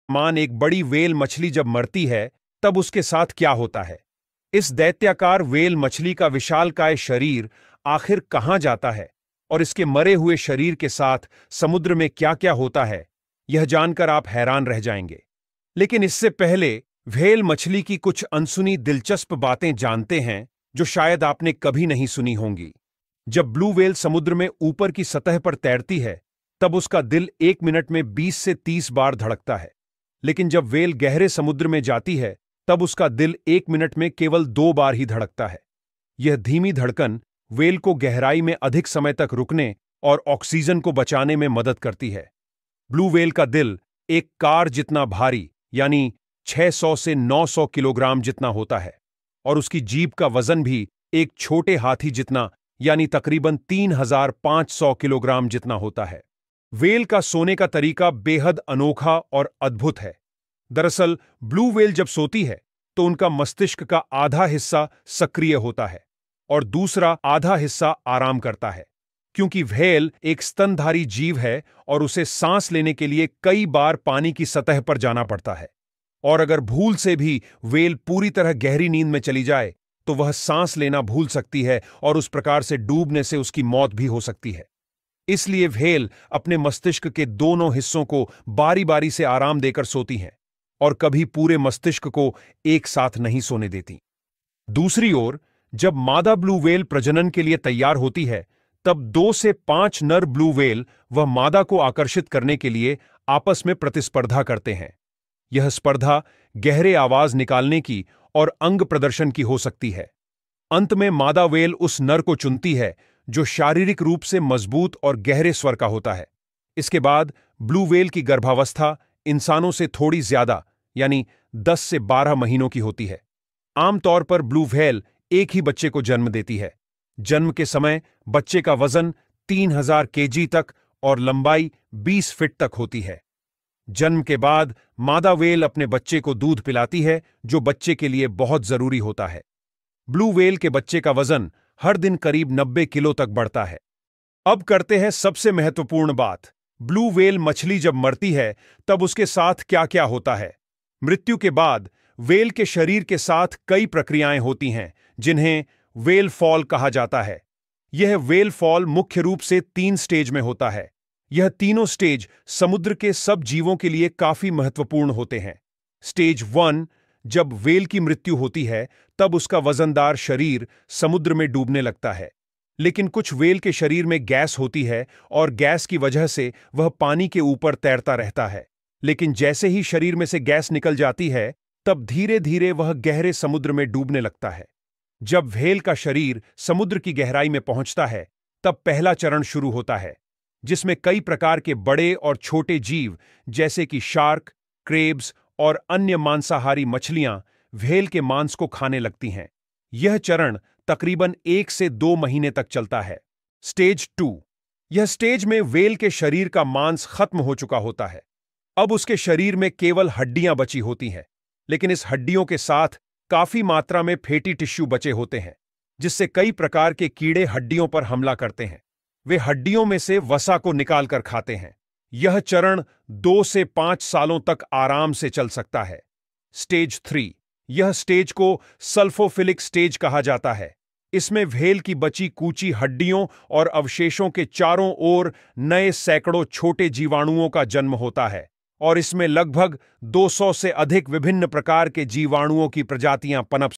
मान एक बड़ी व्हेल मछली जब मरती है तब उसके साथ क्या होता है। इस दैत्याकार व्हेल मछली का विशालकाय शरीर आखिर कहां जाता है और इसके मरे हुए शरीर के साथ समुद्र में क्या क्या होता है, यह जानकर आप हैरान रह जाएंगे। लेकिन इससे पहले व्हेल मछली की कुछ अनसुनी दिलचस्प बातें जानते हैं जो शायद आपने कभी नहीं सुनी होंगी। जब ब्लू व्हेल समुद्र में ऊपर की सतह पर तैरती है तब उसका दिल 1 मिनट में 20 से 30 बार धड़कता है। लेकिन जब व्हेल गहरे समुद्र में जाती है तब उसका दिल 1 मिनट में केवल 2 बार ही धड़कता है। यह धीमी धड़कन व्हेल को गहराई में अधिक समय तक रुकने और ऑक्सीजन को बचाने में मदद करती है। ब्लू व्हेल का दिल एक कार जितना भारी यानी 600 से 900 किलोग्राम जितना होता है और उसकी जीभ का वजन भी एक छोटे हाथी जितना यानी तकरीबन 3500 किलोग्राम जितना होता है। व्हेल का सोने का तरीका बेहद अनोखा और अद्भुत है। दरअसल ब्लू व्हेल जब सोती है तो उनका मस्तिष्क का आधा हिस्सा सक्रिय होता है और दूसरा आधा हिस्सा आराम करता है, क्योंकि व्हेल एक स्तनधारी जीव है और उसे सांस लेने के लिए कई बार पानी की सतह पर जाना पड़ता है। और अगर भूल से भी व्हेल पूरी तरह गहरी नींद में चली जाए तो वह सांस लेना भूल सकती है और उस प्रकार से डूबने से उसकी मौत भी हो सकती है। इसलिए व्हेल अपने मस्तिष्क के दोनों हिस्सों को बारी बारी से आराम देकर सोती हैं और कभी पूरे मस्तिष्क को एक साथ नहीं सोने देती। दूसरी ओर जब मादा ब्लू व्हेल प्रजनन के लिए तैयार होती है तब 2 से 5 नर ब्लू व्हेल वह मादा को आकर्षित करने के लिए आपस में प्रतिस्पर्धा करते हैं। यह स्पर्धा गहरे आवाज निकालने की और अंग प्रदर्शन की हो सकती है। अंत में मादा व्हेल उस नर को चुनती है जो शारीरिक रूप से मजबूत और गहरे स्वर का होता है। इसके बाद ब्लू व्हेल की गर्भावस्था इंसानों से थोड़ी ज्यादा यानी 10 से 12 महीनों की होती है। आमतौर पर ब्लू व्हेल एक ही बच्चे को जन्म देती है। जन्म के समय बच्चे का वजन 3000 केजी तक और लंबाई 20 फीट तक होती है। जन्म के बाद मादा व्हेल अपने बच्चे को दूध पिलाती है जो बच्चे के लिए बहुत जरूरी होता है। ब्लू व्हेल के बच्चे का वजन हर दिन करीब 90 किलो तक बढ़ता है। अब करते हैं सबसे महत्वपूर्ण बात, ब्लू व्हेल मछली जब मरती है तब उसके साथ क्या क्या होता है। मृत्यु के बाद व्हेल के शरीर के साथ कई प्रक्रियाएं होती हैं जिन्हें व्हेल फॉल कहा जाता है। यह व्हेल फॉल मुख्य रूप से 3 स्टेज में होता है। यह तीनों स्टेज समुद्र के सब जीवों के लिए काफी महत्वपूर्ण होते हैं। स्टेज 1, जब व्हेल की मृत्यु होती है तब उसका वजनदार शरीर समुद्र में डूबने लगता है। लेकिन कुछ व्हेल के शरीर में गैस होती है और गैस की वजह से वह पानी के ऊपर तैरता रहता है। लेकिन जैसे ही शरीर में से गैस निकल जाती है तब धीरे धीरे वह गहरे समुद्र में डूबने लगता है। जब व्हेल का शरीर समुद्र की गहराई में पहुंचता है तब पहला चरण शुरू होता है, जिसमें कई प्रकार के बड़े और छोटे जीव जैसे कि शार्क, क्रेब्स और अन्य मांसाहारी मछलियां व्हेल के मांस को खाने लगती हैं। यह चरण तकरीबन 1 से 2 महीने तक चलता है। स्टेज 2, यह स्टेज में व्हेल के शरीर का मांस खत्म हो चुका होता है। अब उसके शरीर में केवल हड्डियां बची होती हैं, लेकिन इस हड्डियों के साथ काफी मात्रा में फैटी टिश्यू बचे होते हैं, जिससे कई प्रकार के कीड़े हड्डियों पर हमला करते हैं। वे हड्डियों में से वसा को निकाल कर खाते हैं। यह चरण 2 से 5 सालों तक आराम से चल सकता है। स्टेज 3, यह स्टेज को सल्फोफिलिक स्टेज कहा जाता है। इसमें व्हेल की बची कूची हड्डियों और अवशेषों के चारों ओर नए सैकड़ों छोटे जीवाणुओं का जन्म होता है और इसमें लगभग 200 से अधिक विभिन्न प्रकार के जीवाणुओं की प्रजातियां पनप